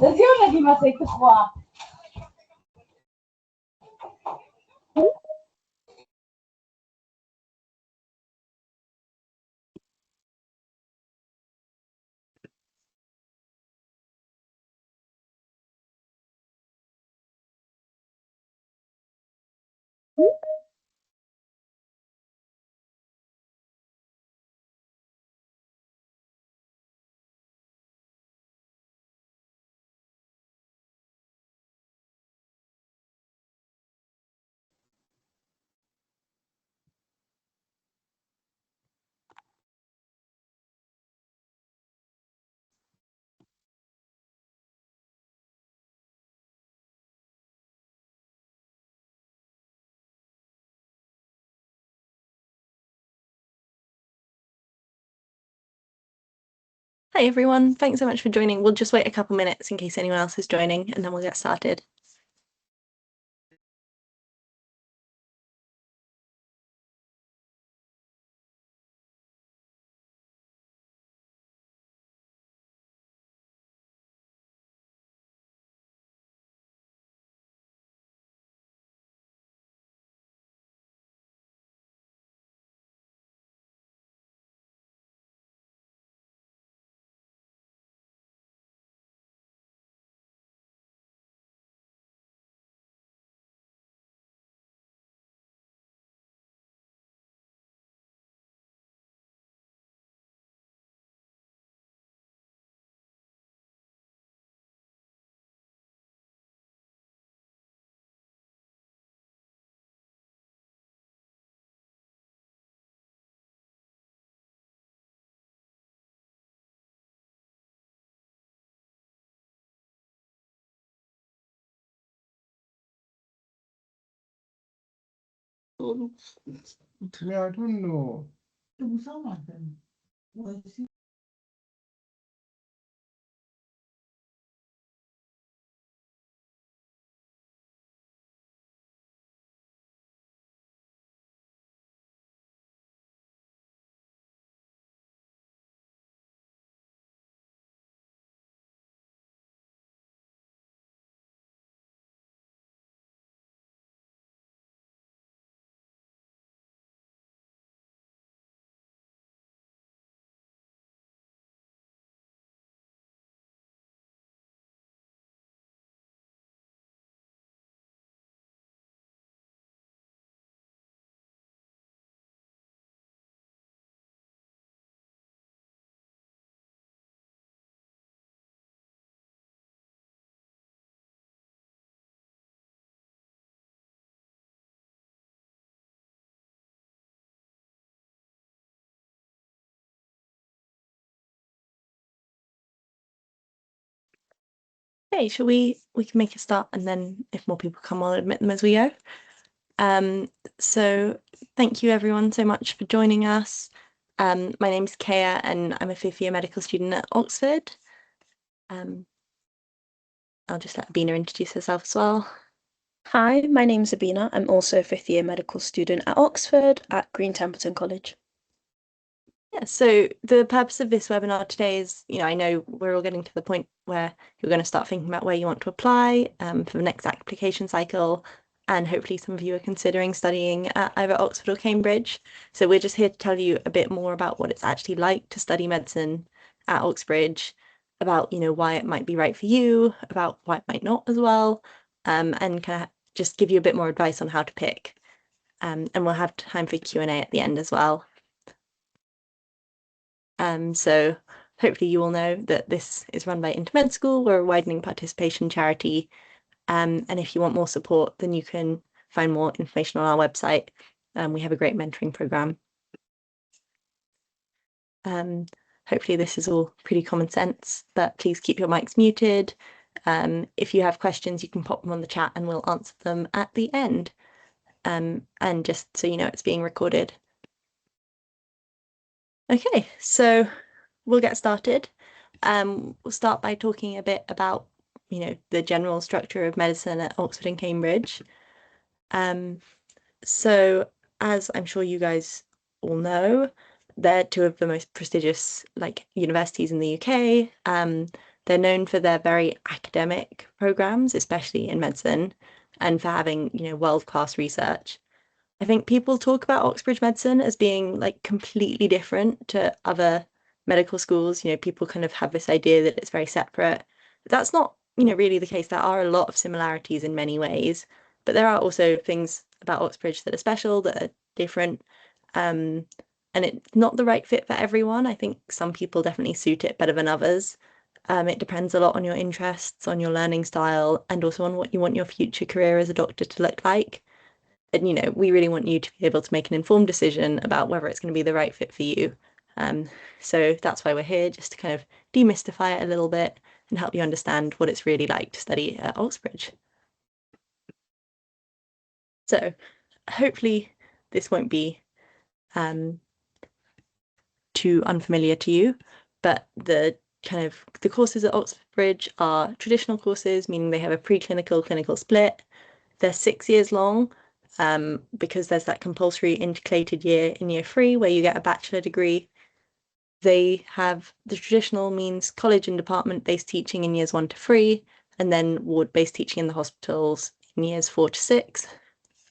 Vas-y, on a dit ma c'est 3. Hi everyone, thanks so much for joining. We'll just wait a couple minutes in case anyone else is joining and then we'll get started. I don't know. Okay, shall we can make a start and then if more people come, I'll admit them as we go. So thank you everyone so much for joining us. My name's Kea and I'm a fifth year medical student at Oxford. I'll just let Abina introduce herself as well. Hi, my name's Abina. I'm also a fifth year medical student at Oxford at Green Templeton College. Yeah, so the purpose of this webinar today is, I know we're all getting to the point where you're going to start thinking about where you want to apply for the next application cycle, and hopefully some of you are considering studying at either Oxford or Cambridge. So we're just here to tell you a bit more about what it's actually like to study medicine at Oxbridge, about, why it might be right for you, about why it might not as well, and kind of just give you a bit more advice on how to pick. And we'll have time for Q&A at the end as well. So hopefully you all know that this is run by Intermed School. We're a widening participation charity. And if you want more support, then you can find more information on our website. We have a great mentoring program. Hopefully this is all pretty common sense, but please keep your mics muted. If you have questions, you can pop them on the chat and we'll answer them at the end. And just so you know, it's being recorded. Okay, so we'll get started. We'll start by talking a bit about, the general structure of medicine at Oxford and Cambridge. So as I'm sure you guys all know, they're two of the most prestigious universities in the UK. They're known for their very academic programs, especially in medicine, and for having, world-class research. I think people talk about Oxbridge Medicine as being like completely different to other medical schools. People kind of have this idea that it's very separate. That's not, really the case. There are a lot of similarities in many ways, but there are also things about Oxbridge that are special, that are different. And it's not the right fit for everyone. I think some people definitely suit it better than others. It depends a lot on your interests, on your learning style, and also on what you want your future career as a doctor to look like. And, we really want you to be able to make an informed decision about whether it's going to be the right fit for you. So that's why we're here, just to kind of demystify it a little bit and help you understand what it's really like to study at Oxbridge. So hopefully this won't be too unfamiliar to you, but the courses at Oxbridge are traditional courses, meaning they have a preclinical clinical split. They're 6 years long, because there's that compulsory intercalated year in year 3 where you get a bachelor degree. They have the traditional means college and department-based teaching in years 1 to 3, and then ward-based teaching in the hospitals in years 4 to 6.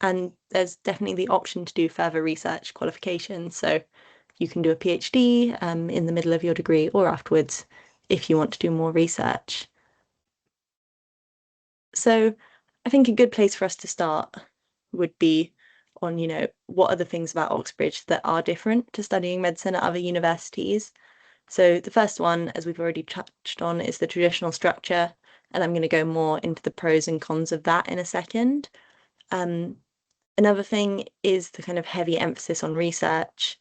And there's definitely the option to do further research qualifications. So you can do a PhD in the middle of your degree or afterwards if you want to do more research. So I think a good place for us to start would be on, what are the things about Oxbridge that are different to studying medicine at other universities. So the first one, as we've already touched on, is the traditional structure, and I'm going to go more into the pros and cons of that in a second. Another thing is the kind of heavy emphasis on research.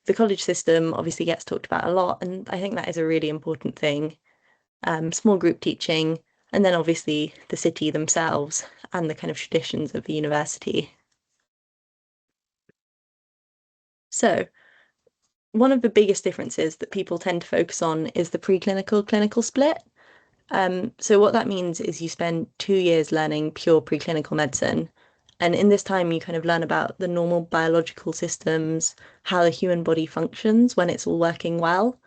The college system obviously gets talked about a lot, and I think that is a really important thing. Small group teaching, and then obviously the city themselves and the kind of traditions of the university. So one of the biggest differences that people tend to focus on is the preclinical clinical split. So what that means is you spend 2 years learning pure preclinical medicine. And in this time, you kind of learn about the normal biological systems, how the human body functions when it's all working well.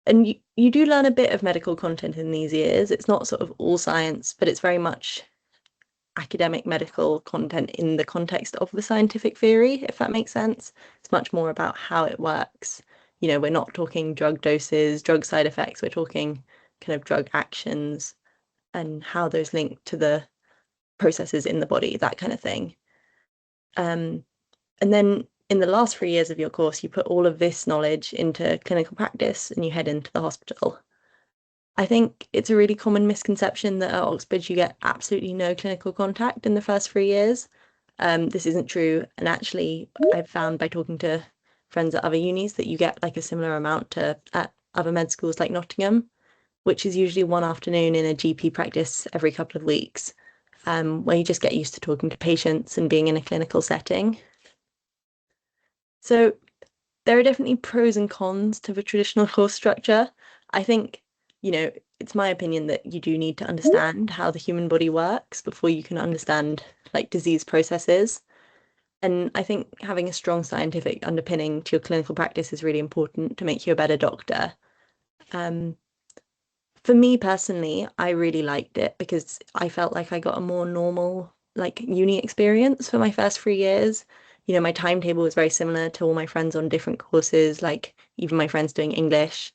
And you do learn a bit of medical content in these years. It's not sort of all science, but it's very much academic medical content in the context of the scientific theory, if that makes sense. It's much more about how it works. We're not talking drug doses, drug side effects, we're talking kind of drug actions and how those link to the processes in the body, that kind of thing. And then in the last 3 years of your course, you put all of this knowledge into clinical practice and you head into the hospital. I think it's a really common misconception that at Oxbridge you get absolutely no clinical contact in the first 3 years. This isn't true, and actually I've found by talking to friends at other unis that you get like a similar amount to at other med schools like Nottingham, which is usually one afternoon in a GP practice every couple of weeks, where you just get used to talking to patients and being in a clinical setting. So there are definitely pros and cons to the traditional course structure. I think, it's my opinion that you do need to understand how the human body works before you can understand like disease processes. And I think having a strong scientific underpinning to your clinical practice is really important to make you a better doctor. For me personally, I really liked it because I felt like I got a more normal like uni experience for my first 3 years. My timetable was very similar to all my friends on different courses, like even my friends doing English.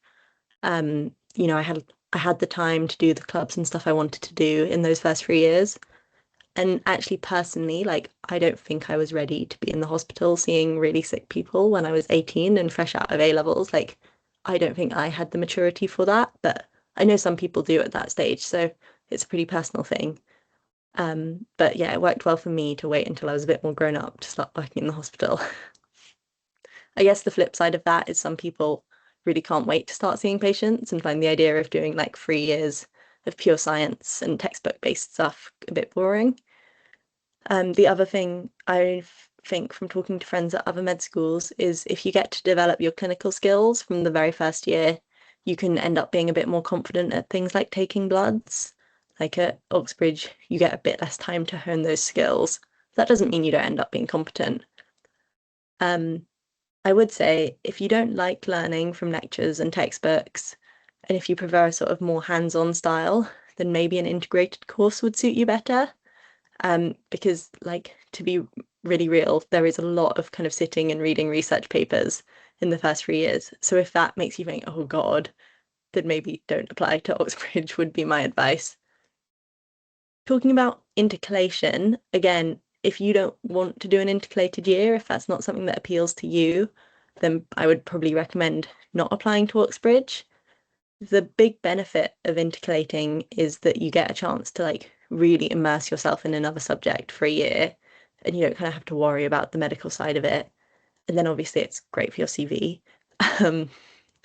I had the time to do the clubs and stuff I wanted to do in those first 3 years. And actually, personally, like I don't think I was ready to be in the hospital seeing really sick people when I was 18 and fresh out of A levels. Like, I don't think I had the maturity for that, but I know some people do at that stage, so it's a pretty personal thing. But yeah, it worked well for me to wait until I was a bit more grown up to start working in the hospital. I guess the flip side of that is some people really can't wait to start seeing patients and find the idea of doing like 3 years of pure science and textbook-based stuff a bit boring. The other thing I think from talking to friends at other med schools is if you get to develop your clinical skills from the very first year, you can end up being a bit more confident at things like taking bloods. Like at Oxbridge, you get a bit less time to hone those skills. That doesn't mean you don't end up being competent. I would say if you don't like learning from lectures and textbooks, And if you prefer a sort of more hands-on style, then maybe an integrated course would suit you better. Because, like, to be really real, there is a lot of kind of sitting and reading research papers in the first 3 years. So if that makes you think, oh God, then maybe don't apply to Oxbridge would be my advice. Talking about intercalation, again, if you don't want to do an intercalated year, if that's not something that appeals to you, then I would probably recommend not applying to Oxbridge. The big benefit of intercalating is that you get a chance to like really immerse yourself in another subject for a year, and you don't kind of have to worry about the medical side of it. And then obviously it's great for your CV. At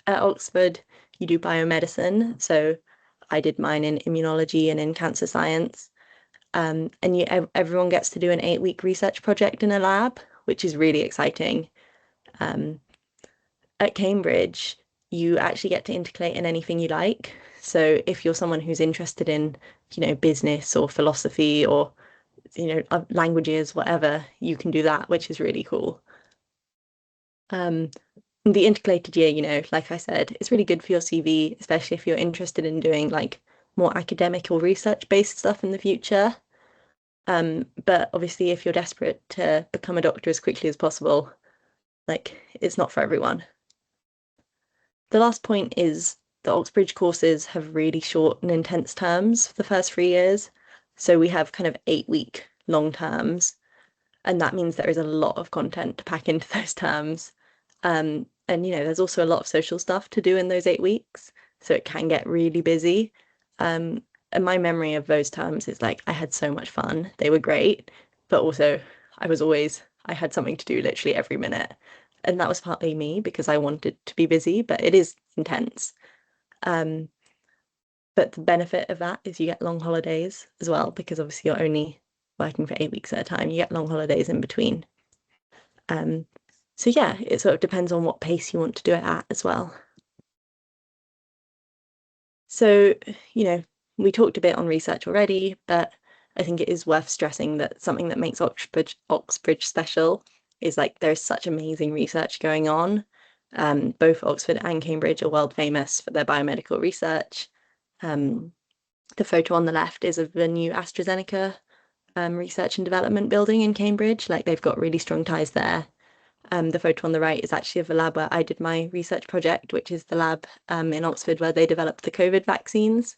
Oxford, you do biomedicine, so I did mine in immunology and in cancer science. And everyone gets to do an 8-week research project in a lab, which is really exciting. At Cambridge, you actually get to intercalate in anything you like. So if you're someone who's interested in, business or philosophy or, languages, whatever, you can do that, which is really cool. The intercalated year, like I said, it's really good for your CV, especially if you're interested in doing like more academic or research-based stuff in the future. But obviously, if you're desperate to become a doctor as quickly as possible, like it's not for everyone. The last point is the Oxbridge courses have really short and intense terms for the first 3 years. So we have kind of 8-week long terms, and that means there is a lot of content to pack into those terms. And there's also a lot of social stuff to do in those 8 weeks, so it can get really busy. And my memory of those terms is like I had so much fun. They were great, but also I had something to do literally every minute. And that was partly me because I wanted to be busy, but it is intense. But the benefit of that is you get long holidays as well, because obviously you're only working for 8 weeks at a time. You get long holidays in between. So yeah, it sort of depends on what pace you want to do it at as well. So, we talked a bit on research already, but I think it is worth stressing that something that makes Oxbridge special is like there's such amazing research going on. Both Oxford and Cambridge are world famous for their biomedical research. The photo on the left is of the new AstraZeneca research and development building in Cambridge. Like they've got really strong ties there. The photo on the right is actually of the lab where I did my research project, which is the lab in Oxford where they developed the COVID vaccines.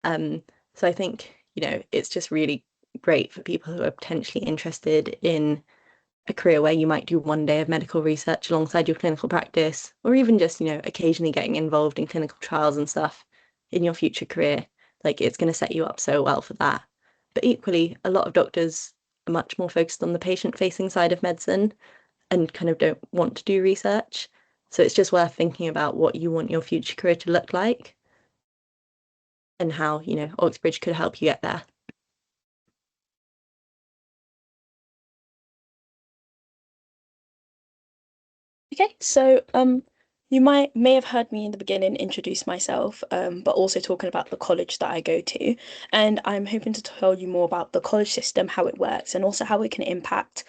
So I think, it's just really great for people who are potentially interested in a career where you might do one day of medical research alongside your clinical practice, or even just, occasionally getting involved in clinical trials and stuff in your future career. Like it's going to set you up so well for that. But equally, a lot of doctors are much more focused on the patient-facing side of medicine and kind of don't want to do research. So it's just worth thinking about what you want your future career to look like and how, Oxbridge could help you get there. Okay, so you may have heard me in the beginning introduce myself, but also talking about the college that I go to. And I'm hoping to tell you more about the college system, how it works, and also how it can impact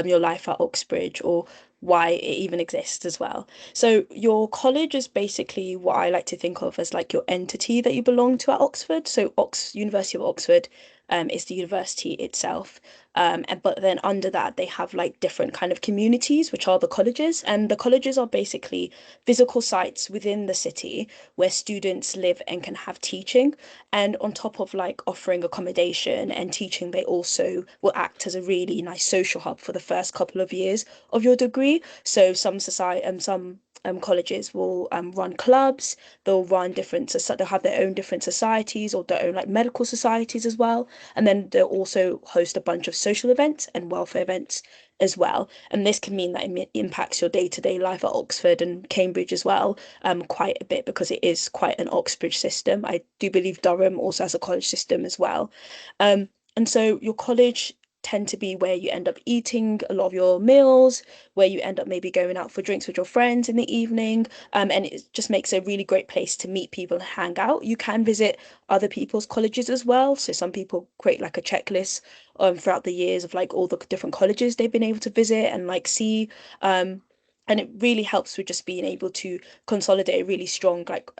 your life at Oxbridge or why it even exists as well. So your college is basically what I like to think of as like your entity that you belong to at Oxford. So University of Oxford is the university itself. But then under that, they have like different kind of communities, which are the colleges. And the colleges are basically physical sites within the city where students live and can have teaching. And on top of like offering accommodation and teaching, they also will act as a really nice social hub for the first couple of years of your degree. So some society and some colleges will run clubs. They'll run they'll have their own different societies or their own like medical societies as well. And then they'll also host a bunch of social events and welfare events as well. And this can mean that it impacts your day-to-day life at Oxford and Cambridge as well, quite a bit because it is quite an Oxbridge system. I do believe Durham also has a college system as well. And so your college tend to be where you end up eating a lot of your meals, where you end up maybe going out for drinks with your friends in the evening. And it just makes a really great place to meet people and hang out. You can visit other people's colleges as well. So some people create like a checklist throughout the years of like all the different colleges they've been able to visit and like see. And it really helps with just being able to consolidate really strong like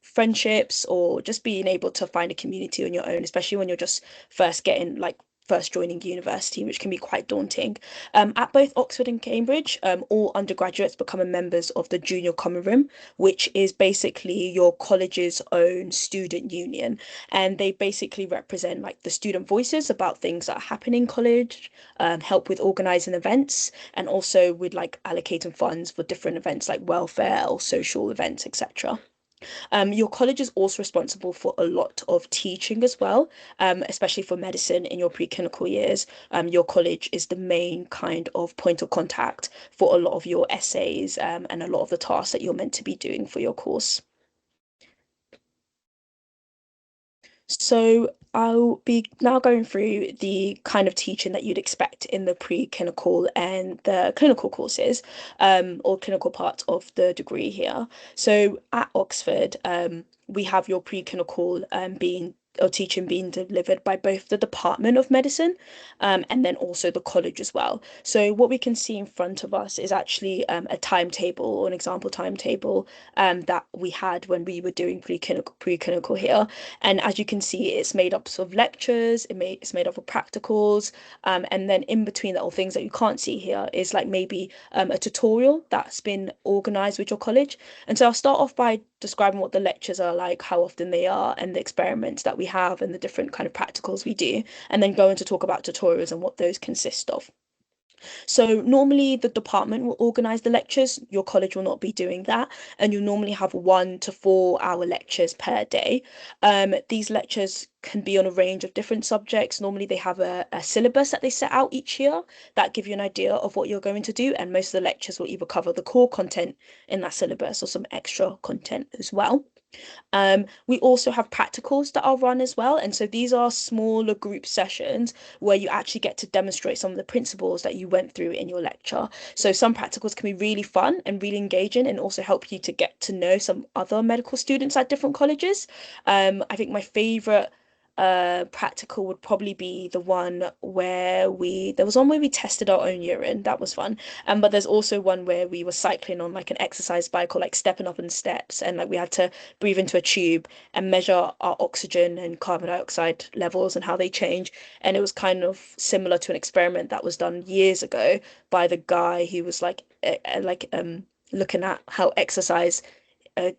friendships, or just being able to find a community on your own, especially when you're just first joining university, which can be quite daunting. At both Oxford and Cambridge, all undergraduates become members of the Junior Common Room, which is basically your college's own student union. And they basically represent like the student voices about things that are happening in college, help with organising events, and also with like allocating funds for different events like welfare or social events, etc. Your college is also responsible for a lot of teaching as well, especially for medicine in your preclinical years. Your college is the main kind of point of contact for a lot of your essays, and a lot of the tasks that you're meant to be doing for your course. So I'll be now going through the kind of teaching that you'd expect in the preclinical and the clinical courses, or clinical part of the degree here. So at Oxford, we have your preclinical being or teaching being delivered by both the Department of Medicine, and then also the college as well. So what we can see in front of us is actually a timetable, or an example timetable, that we had when we were doing preclinical here. And as you can see, it's made up of lectures, it's made up of practicals, and then in between that, all things that you can't see here is like maybe a tutorial that's been organized with your college. And so I'll start off by describing what the lectures are like, how often they are, and the experiments that we have, and the different kind of practicals we do, and then go into talk about tutorials and what those consist of. So normally the department will organise the lectures. Your college will not be doing that, and you normally have 1 to 4 hour lectures per day. These lectures can be on a range of different subjects. Normally they have a syllabus that they set out each year that give you an idea of what you're going to do, and most of the lectures will either cover the core content in that syllabus or some extra content as well. We also have practicals that are run as well. And so these are smaller group sessions where you actually get to demonstrate some of the principles that you went through in your lecture. So some practicals can be really fun and really engaging, and also help you to get to know some other medical students at different colleges. I think my favorite practical would probably be the one where there was one where we tested our own urine. That was fun. But there's also one where we were cycling on like an exercise bike, or like stepping up in steps, and like we had to breathe into a tube and measure our oxygen and carbon dioxide levels and how they change. And it was kind of similar to an experiment that was done years ago by the guy who was looking at how exercise,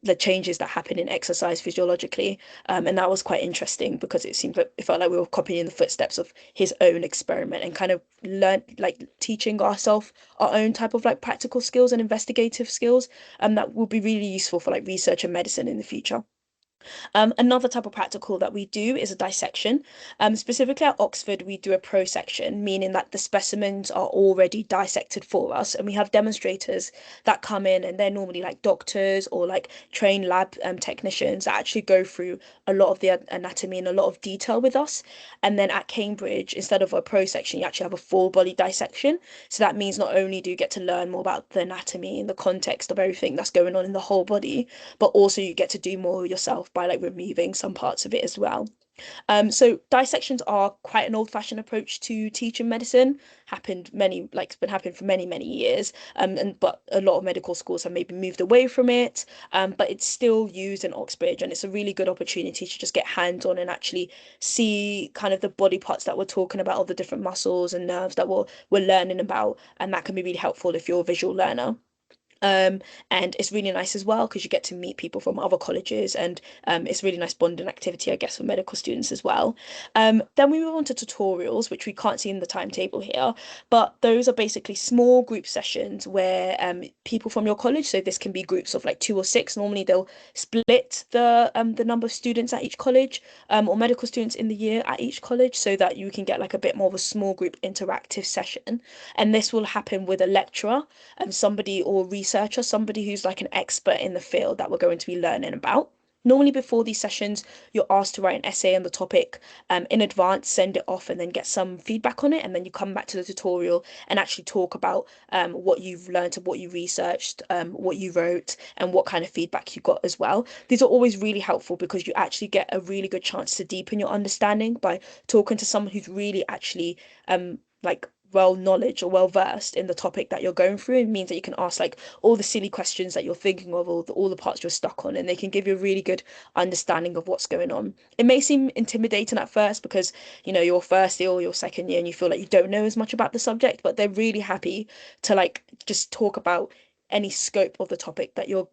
the changes that happen in exercise physiologically. And that was quite interesting because it felt like we were copying the footsteps of his own experiment, and kind of learn like teaching ourselves our own type of like practical skills and investigative skills, that will be really useful for like research and medicine in the future. Another type of practical that we do is a dissection. Specifically at Oxford, we do a prosection, meaning that the specimens are already dissected for us, and we have demonstrators that come in, and they're normally like doctors or like trained lab technicians that actually go through a lot of the anatomy in a lot of detail with us. And then at Cambridge, instead of a prosection, you actually have a full body dissection. So that means not only do you get to learn more about the anatomy and the context of everything that's going on in the whole body, but also you get to do more yourself by like removing some parts of it as well. So dissections are quite an old-fashioned approach to teaching medicine. It's been happening for many, many years. But a lot of medical schools have maybe moved away from it. But it's still used in Oxbridge, and it's a really good opportunity to just get hands-on and actually see kind of the body parts that we're talking about, all the different muscles and nerves that we're learning about, and that can be really helpful if you're a visual learner. Um, and it's really nice as well because you get to meet people from other colleges, and it's a really nice bonding activity, I guess, for medical students as well. Then we move on to tutorials, which we can't see in the timetable here, but those are basically small group sessions where people from your college, so this can be groups of like 2 or 6. Normally they'll split the number of students at each college, or medical students in the year at each college, so that you can get like a bit more of a small group interactive session. And this will happen with a lecturer, somebody or researcher, somebody who's like an expert in the field that we're going to be learning about. Normally, before these sessions, you're asked to write an essay on the topic in advance, send it off, and then get some feedback on it. And then you come back to the tutorial and actually talk about what you've learned, and what you researched, what you wrote, and what kind of feedback you got as well. These are always really helpful because you actually get a really good chance to deepen your understanding by talking to someone who's really actually like well knowledge or well versed in the topic that you're going through. It means that you can ask like all the silly questions that you're thinking of, all the parts you're stuck on, and they can give you a really good understanding of what's going on. It may seem intimidating at first because you're first year or your second year and you feel like you don't know as much about the subject, but they're really happy to like just talk about any scope of the topic that you're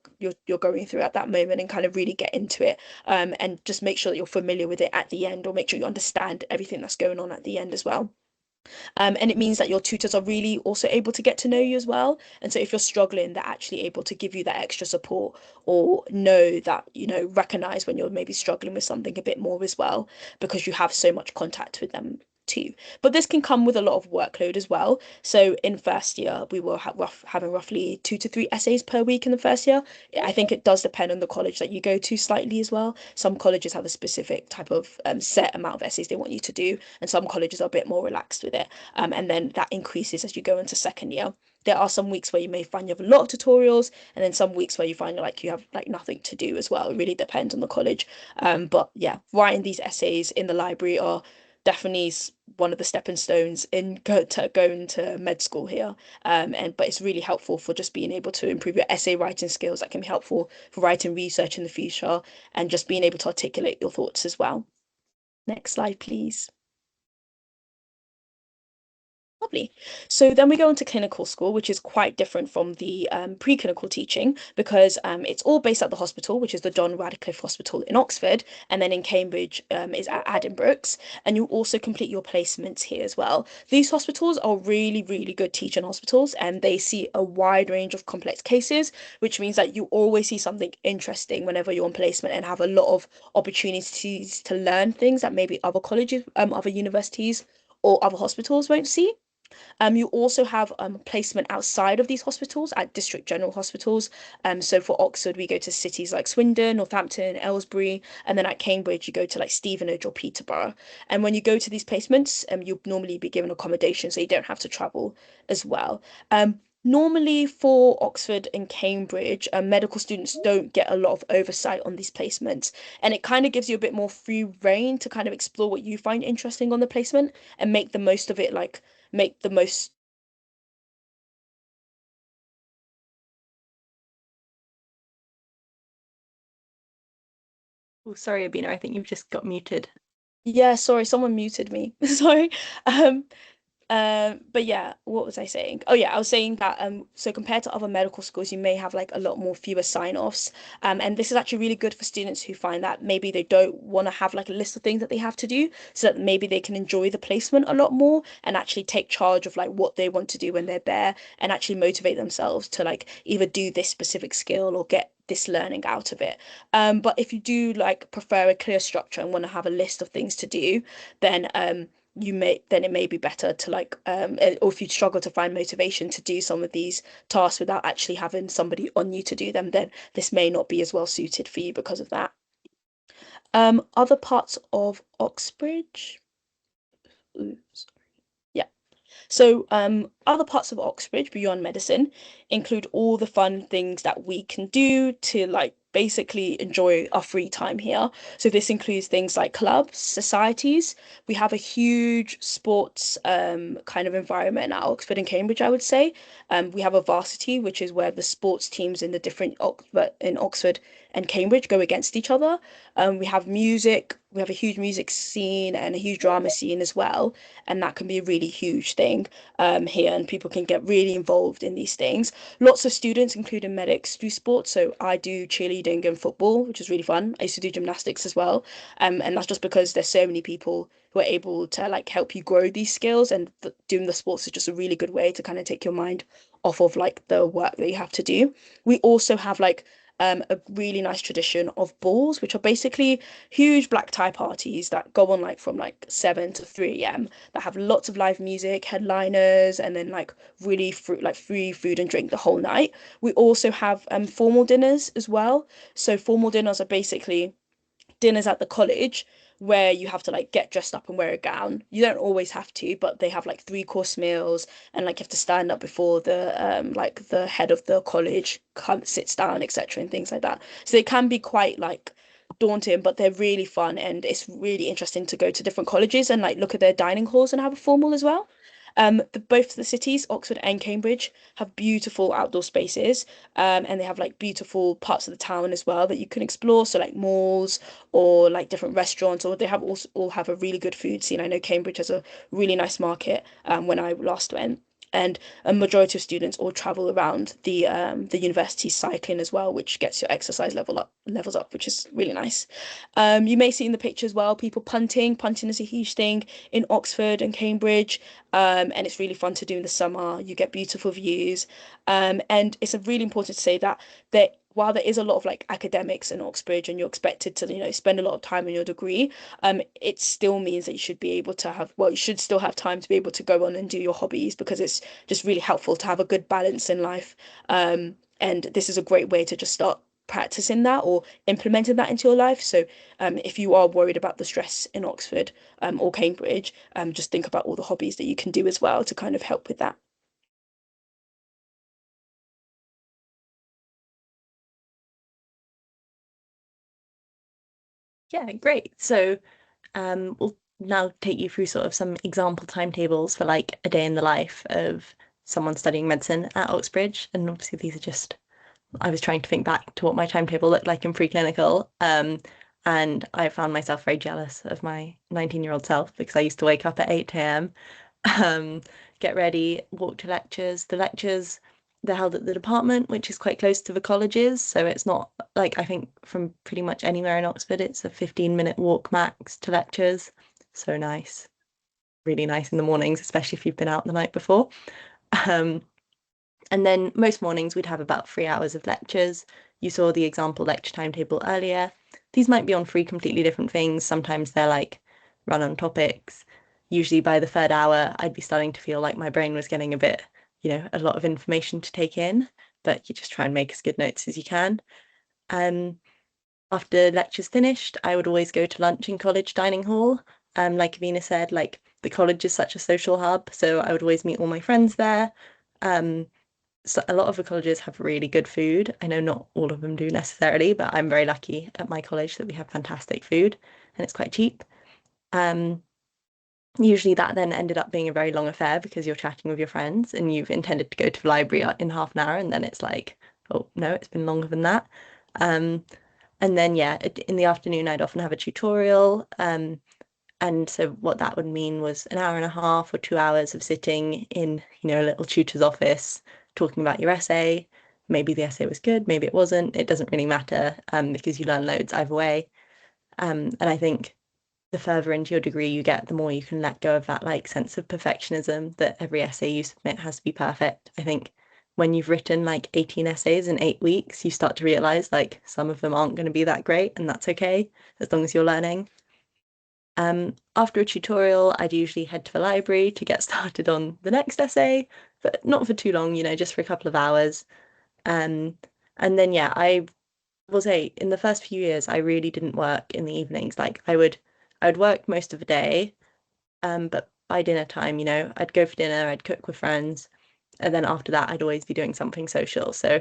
going through at that moment and kind of really get into it, and just make sure that you're familiar with it at the end, or make sure you understand everything that's going on at the end as well. And it means that your tutors are really also able to get to know you as well. And so if you're struggling, they're actually able to give you that extra support, or know that, recognize when you're maybe struggling with something a bit more as well, because you have so much contact with them too. But this can come with a lot of workload as well. So in first year, we were having roughly 2 to 3 essays per week in the first year. I think it does depend on the college that you go to slightly as well. Some colleges have a specific type of set amount of essays they want you to do, and some colleges are a bit more relaxed with it. And then that increases as you go into second year. There are some weeks where you may find you have a lot of tutorials, and then some weeks where you find like you have like nothing to do as well. It really depends on the college. But yeah, writing these essays in the library are definitely one of the stepping stones in going to med school here. But it's really helpful for just being able to improve your essay writing skills. That can be helpful for writing research in the future, and just being able to articulate your thoughts as well. Next slide, please. Lovely. So then we go into clinical school, which is quite different from the preclinical teaching, because it's all based at the hospital, which is the John Radcliffe Hospital in Oxford, and then in Cambridge is at Addenbrooke's, and you also complete your placements here as well. These hospitals are really, really good teaching hospitals, and they see a wide range of complex cases, which means that you always see something interesting whenever you're on placement, and have a lot of opportunities to learn things that maybe other colleges, other universities, or other hospitals won't see. You also have placement outside of these hospitals at district general hospitals. So for Oxford, we go to cities like Swindon, Northampton, Aylesbury, and then at Cambridge, you go to like Stevenage or Peterborough. And when you go to these placements, you'll normally be given accommodation, so you don't have to travel as well. Normally for Oxford and Cambridge, medical students don't get a lot of oversight on these placements, and it kind of gives you a bit more free reign to kind of explore what you find interesting on the placement and make the most of it, like make the most. Oh, sorry, Abina, I think you've just got muted. Yeah, sorry, someone muted me. Sorry. But yeah, what was I saying? Oh yeah, I was saying that so compared to other medical schools, you may have like a lot more fewer sign-offs. And this is actually really good for students who find that maybe they don't want to have like a list of things that they have to do, so that maybe they can enjoy the placement a lot more and actually take charge of like what they want to do when they're there, and actually motivate themselves to like either do this specific skill or get this learning out of it. But if you do like prefer a clear structure and want to have a list of things to do, then it may be better to like or if you struggle to find motivation to do some of these tasks without actually having somebody on you to do them, then this may not be as well suited for you because of that. Other parts of Oxbridge. Oops. Yeah. So, other parts of Oxbridge beyond medicine include all the fun things that we can do to like basically enjoy our free time here. So this includes things like clubs, societies. We have a huge sports kind of environment at Oxford and Cambridge, I would say. We have a varsity, which is where the sports teams in the different in Oxford and Cambridge go against each other. We have music. We have a huge music scene and a huge drama scene as well, and that can be a really huge thing here, and people can get really involved in these things. Lots of students, including medics, do sports. So I do cheerleading and football, which is really fun. I used to do gymnastics as well, and that's just because there's so many people who are able to like help you grow these skills, and doing the sports is just a really good way to kind of take your mind off of like the work that you have to do. We also have like a really nice tradition of balls, which are basically huge black tie parties that go on like from like 7 to 3 a.m. that have lots of live music, headliners, and then like really free food and drink the whole night. We also have formal dinners as well. So formal dinners are basically dinners at the college where you have to like get dressed up and wear a gown. You don't always have to, but they have like 3 course meals, and like you have to stand up before the head of the college sits down, etc., and things like that. So they can be quite like daunting, but they're really fun, and it's really interesting to go to different colleges and like look at their dining halls and have a formal as well. Both the cities, Oxford and Cambridge, have beautiful outdoor spaces, and they have like beautiful parts of the town as well that you can explore. So like malls or like different restaurants, or they have also all have a really good food scene. I know Cambridge has a really nice market, when I last went. And a majority of students all travel around the university cycling as well, which gets your exercise levels up, which is really nice. You may see in the picture as well people punting. Punting is a huge thing in Oxford and Cambridge, and it's really fun to do in the summer. You get beautiful views, and it's really important to say that while there is a lot of like academics in Oxbridge and you're expected to, spend a lot of time on your degree, it still means that you should be able to have, well, you should still have time to be able to go on and do your hobbies, because it's just really helpful to have a good balance in life. And this is a great way to just start practicing that or implementing that into your life. So if you are worried about the stress in Oxford, or Cambridge, just think about all the hobbies that you can do as well to kind of help with that. Yeah, great. So we'll now take you through sort of some example timetables for like a day in the life of someone studying medicine at Oxbridge. And obviously these are just, I was trying to think back to what my timetable looked like in preclinical. And I found myself very jealous of my 19-year-old self because I used to wake up at 8 a.m., um, get ready, walk to lectures. The lectures, they're held at the department, which is quite close to the colleges. So it's not like, I think from pretty much anywhere in Oxford, it's a 15-minute walk max to lectures. So nice, really nice in the mornings, especially if you've been out the night before. Um, and then most mornings we'd have about 3 hours of lectures. You saw the example lecture timetable earlier. These might be on three completely different things. Sometimes they're like run on topics. Usually by the third hour, I'd be starting to feel like my brain was getting a bit, a lot of information to take in, but you just try and make as good notes as you can. After lectures finished, I would always go to lunch in college dining hall. Like Avina said, like the college is such a social hub, so I would always meet all my friends there. So a lot of the colleges have really good food. I know not all of them do necessarily, but I'm very lucky at my college that we have fantastic food and it's quite cheap. Um, Usually that then ended up being a very long affair because you're chatting with your friends and you've intended to go to the library in half an hour and then it's like, oh no, it's been longer than that. And then yeah, in the afternoon I'd often have a tutorial. And so what that would mean was an hour and a half or 2 hours of sitting in, a little tutor's office talking about your essay. Maybe the essay was good, maybe it wasn't. It doesn't really matter, because you learn loads either way. And I think the further into your degree you get, the more you can let go of that like sense of perfectionism that every essay you submit has to be perfect. I think when you've written like 18 essays in 8 weeks, you start to realize like some of them aren't going to be that great, and that's okay as long as you're learning. After a tutorial, I'd usually head to the library to get started on the next essay, but not for too long, just for a couple of hours. And then yeah, I will say in the first few years, I really didn't work in the evenings. Like I would work most of the day, but by dinner time, I'd go for dinner, I'd cook with friends, and then after that, I'd always be doing something social. So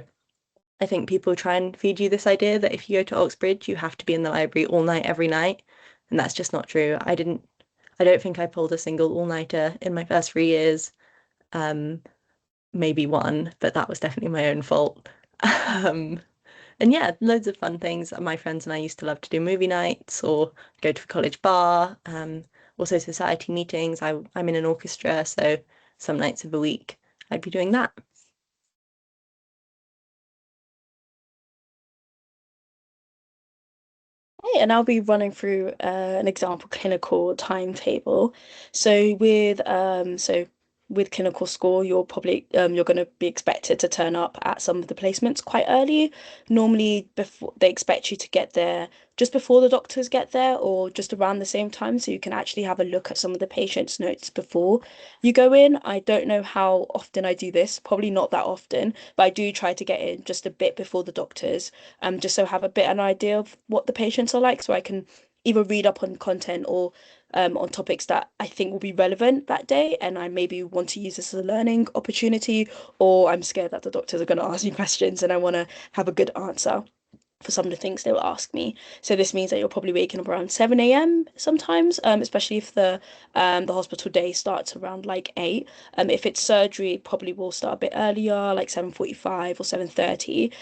I think people try and feed you this idea that if you go to Oxbridge, you have to be in the library all night, every night. And that's just not true. I don't think I pulled a single all-nighter in my first 3 years. Um, Maybe one, but that was definitely my own fault. Um, and yeah, loads of fun things. My friends and I used to love to do movie nights or go to a college bar. Also society meetings. I'm in an orchestra, so some nights of the week I'd be doing that. Okay, and I'll be running through an example clinical timetable. So with clinical school, you're going to be expected to turn up at some of the placements quite early. Normally, before they expect you to get there just before the doctors get there or just around the same time, so you can actually have a look at some of the patient's notes before you go in. I don't know how often I do this, probably not that often, but I do try to get in just a bit before the doctors, just so I have a bit an idea of what the patients are like, so I can either read up on content or on topics that I think will be relevant that day, and I maybe want to use this as a learning opportunity, or I'm scared that the doctors are going to ask me questions and I want to have a good answer. for some of the things they will ask me. So this means that you're probably waking up around 7 a.m. sometimes, especially if the hospital day starts around like 8. If it's surgery, it probably will start a bit earlier, like 7:45 or 7:30.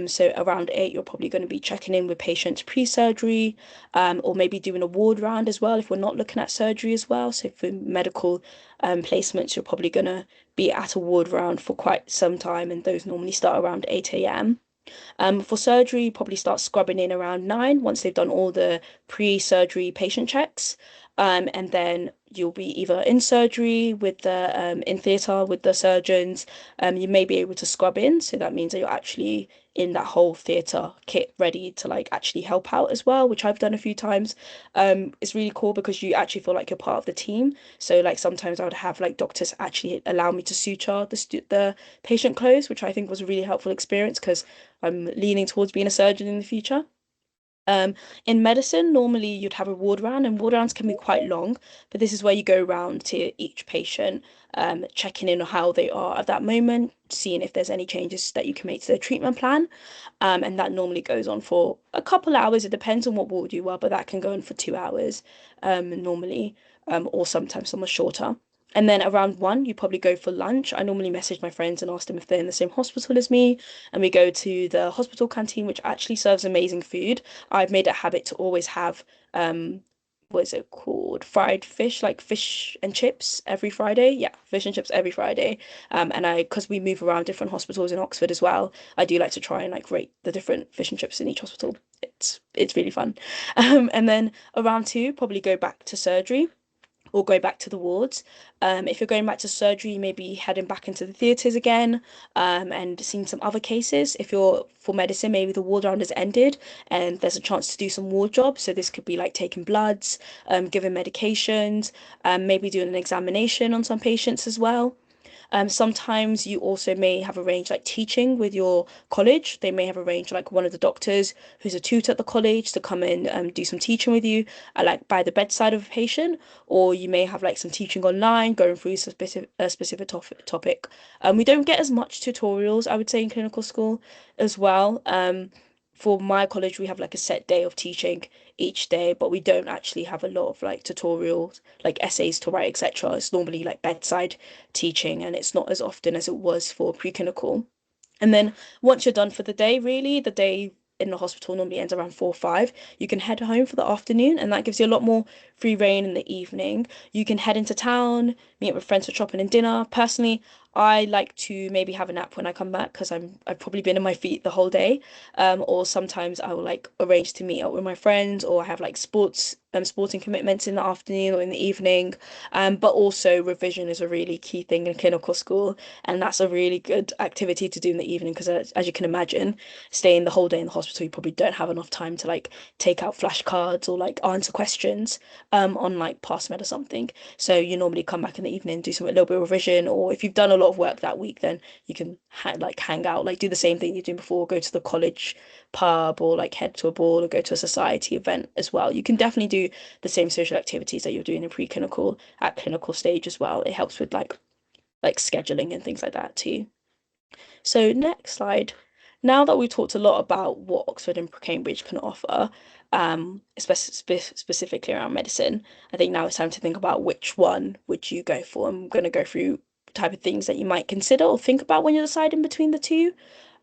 So around 8, you're probably going to be checking in with patients pre-surgery, or maybe doing a ward round as well if we're not looking at surgery as well. So for medical placements, you're probably going to be at a ward round for quite some time, and those normally start around 8 a.m. For surgery, you probably start scrubbing in around 9 once they've done all the pre-surgery patient checks. And then you'll be either in surgery with the in theatre with the surgeons. You may be able to scrub in, so that means that you're actually in that whole theatre kit ready to like actually help out as well, which I've done a few times. It's really cool because you actually feel like you're part of the team. So like sometimes I would have like doctors actually allow me to suture the patient clothes, which I think was a really helpful experience because I'm leaning towards being a surgeon in the future. Um, in medicine, normally you'd have a ward round, and ward rounds can be quite long, but this is where you go round to each patient, checking in on how they are at that moment, seeing if there's any changes that you can make to their treatment plan. And that normally goes on for a couple hours. It depends on what ward you are, but that can go on for 2 hours, normally, or sometimes some are shorter. And then around 1, you probably go for lunch. I normally message my friends and ask them if they're in the same hospital as me, and we go to the hospital canteen, which actually serves amazing food. I've made it a habit to always have what is it called? Fried fish, like fish and chips every Friday. Yeah, fish and chips every Friday. And because we move around different hospitals in Oxford as well, I do like to try and like rate the different fish and chips in each hospital. It's really fun. And then around 2, probably go back to surgery or go back to the wards. If you're going back to surgery, you may be heading back into the theatres again, and seeing some other cases. If you're for medicine, maybe the ward round has ended and there's a chance to do some ward jobs. So this could be like taking bloods, giving medications, maybe doing an examination on some patients as well. Sometimes you also may have arranged like teaching with your college. They may have arranged like one of the doctors who's a tutor at the college to come in and do some teaching with you, like by the bedside of a patient, or you may have like some teaching online, going through a specific topic. We don't get as much tutorials, I would say, in clinical school as well. For my college, we have like a set day of teaching each day, but we don't actually have a lot of like tutorials, like essays to write, etc. It's normally like bedside teaching, and it's not as often as it was for preclinical. And then once you're done for the day, really, the day in the hospital normally ends around 4 or 5. You can head home for the afternoon, and that gives you a lot more free reign in the evening. You can head into town, meet up with friends for shopping and dinner. Personally, I like to maybe have a nap when I come back because I've probably been on my feet the whole day. Or sometimes I will like arrange to meet up with my friends, or I have like sporting commitments in the afternoon or in the evening. But also revision is a really key thing in clinical school, and that's a really good activity to do in the evening because as you can imagine, staying the whole day in the hospital, you probably don't have enough time to like take out flashcards or like answer questions on like past med or something. So you normally come back in the evening, do some a little bit of revision, or if you've done a lot of work that week, then you can like hang out, like do the same thing you're doing before, go to the college pub, or like head to a ball or go to a society event as well. You can definitely do the same social activities that you're doing in preclinical at clinical stage as well. It helps with like scheduling and things like that too. So next slide. Now that we've talked a lot about what Oxford and Cambridge can offer, specifically around medicine, I think now it's time to think about which one would you go for. I'm going to go through type of things that you might consider or think about when you're deciding between the two,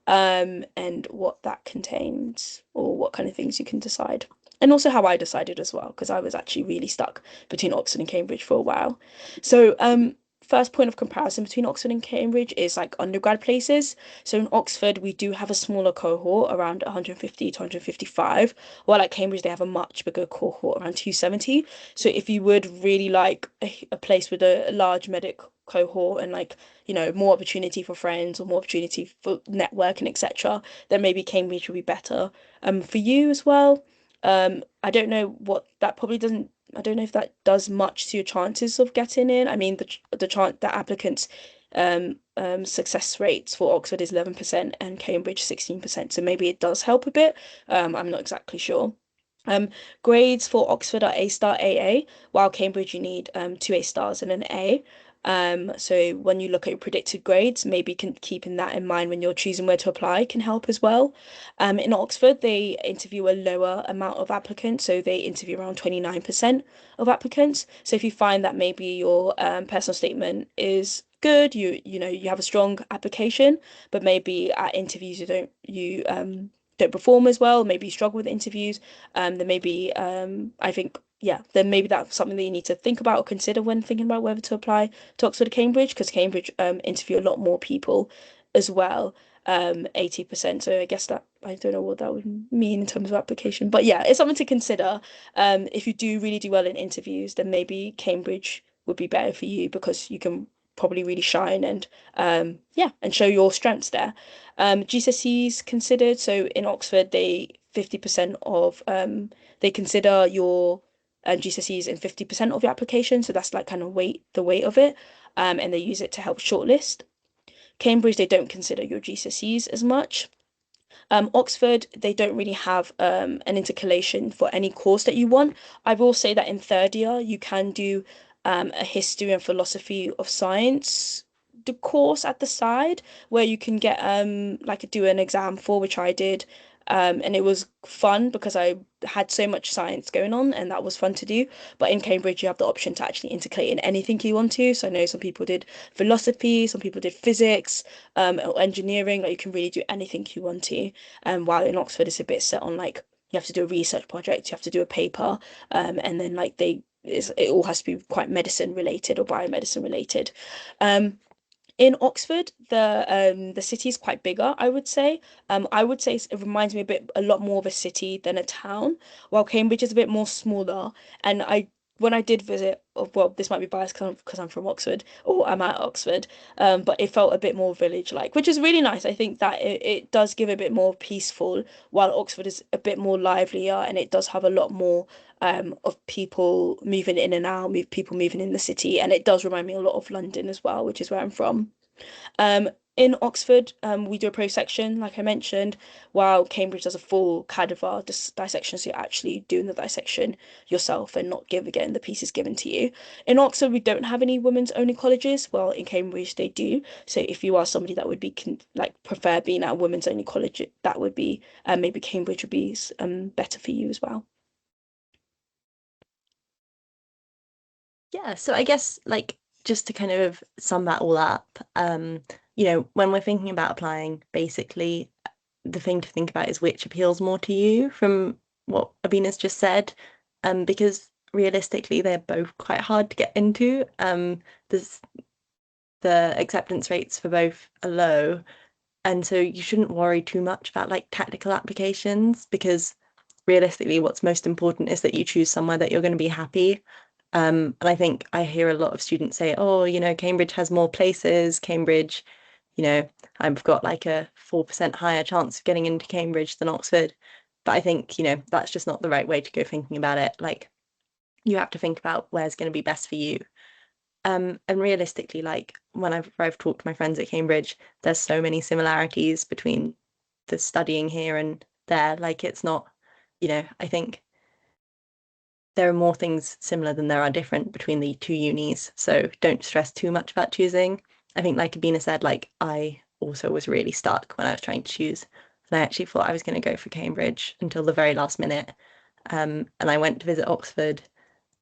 and what that contains or what kind of things you can decide. And also how I decided as well, because I was actually really stuck between Oxford and Cambridge for a while. So, first point of comparison between Oxford and Cambridge is like undergrad places. So in Oxford, we do have a smaller cohort, around 150 to 155, while at Cambridge, they have a much bigger cohort, around 270. So if you would really like a place with a large medic cohort and like, you know, more opportunity for friends or more opportunity for networking, etc., then maybe Cambridge would be better. For you as well. I don't know what that probably doesn't. I don't know if that does much to your chances of getting in. I mean, the chance that applicants success rates for Oxford is 11% and Cambridge 16%. So maybe it does help a bit. I'm not exactly sure. Um, Grades for Oxford are A star AA, while Cambridge you need 2 A stars and an A. So when you look at your predicted grades, maybe keeping that in mind when you're choosing where to apply can help as well. In Oxford, they interview a lower amount of applicants, so they interview around 29% of applicants. So if you find that maybe your personal statement is good, you have a strong application, but maybe at interviews you don't perform as well, maybe you struggle with interviews, then maybe I think yeah, then maybe that's something that you need to think about or consider when thinking about whether to apply to Oxford or Cambridge, because Cambridge interview a lot more people as well, 80%. So I guess that I don't know what that would mean in terms of application, but yeah, it's something to consider. If you do really do well in interviews, then maybe Cambridge would be better for you because you can probably really shine and yeah, and show your strengths there. GCSEs considered, so in Oxford they 50% of they consider your GCSEs in 50% of your application, so that's like kind of the weight of it, and they use it to help shortlist. Cambridge, they don't consider your GCSEs as much. Oxford, they don't really have an intercalation for any course that you want. I will say that in third year, you can do a history and philosophy of science the course at the side where you can get like do an exam for, which I did. And it was fun because I had so much science going on and that was fun to do. But in Cambridge, you have the option to actually intercalate in anything you want to. So I know some people did philosophy, some people did physics, or engineering, like you can really do anything you want to. While in Oxford, it's a bit set on like you have to do a research project, you have to do a paper, and then like it all has to be quite medicine related or biomedicine related. In Oxford, the city is quite bigger, I would say. I would say it reminds me a lot more of a city than a town, while Cambridge is a bit more smaller. And when I did visit, well, this might be biased because I'm from Oxford or I'm at Oxford, but it felt a bit more village-like, which is really nice. I think that it does give a bit more peaceful, while Oxford is a bit more livelier and it does have a lot more of people moving in and out, people moving in the city, and it does remind me a lot of London as well, which is where I'm from. Um, in Oxford, we do a pro section, like I mentioned, while Cambridge does a full cadaver dissection, so you're actually doing the dissection yourself and not getting the pieces given to you. In Oxford, we don't have any women's only colleges. Well, in Cambridge, they do. So if you are somebody that would be like prefer being at a women's only college, that would be maybe Cambridge would be better for you as well. Yeah, so I guess like just to kind of sum that all up, when we're thinking about applying, basically the thing to think about is which appeals more to you from what Abina's just said, because realistically they're both quite hard to get into. There's the acceptance rates for both are low, and so you shouldn't worry too much about like tactical applications because realistically what's most important is that you choose somewhere that you're going to be happy. And I think I hear a lot of students say, oh, Cambridge has more places. Cambridge, I've got like a 4% higher chance of getting into Cambridge than Oxford. But I think, that's just not the right way to go thinking about it. Like, you have to think about where's going to be best for you. And realistically, like when I've talked to my friends at Cambridge, there's so many similarities between the studying here and there. Like, it's not, I think there are more things similar than there are different between the two unis. So don't stress too much about choosing. I think, like Abina said, like I also was really stuck when I was trying to choose. And I actually thought I was going to go for Cambridge until the very last minute. And I went to visit Oxford,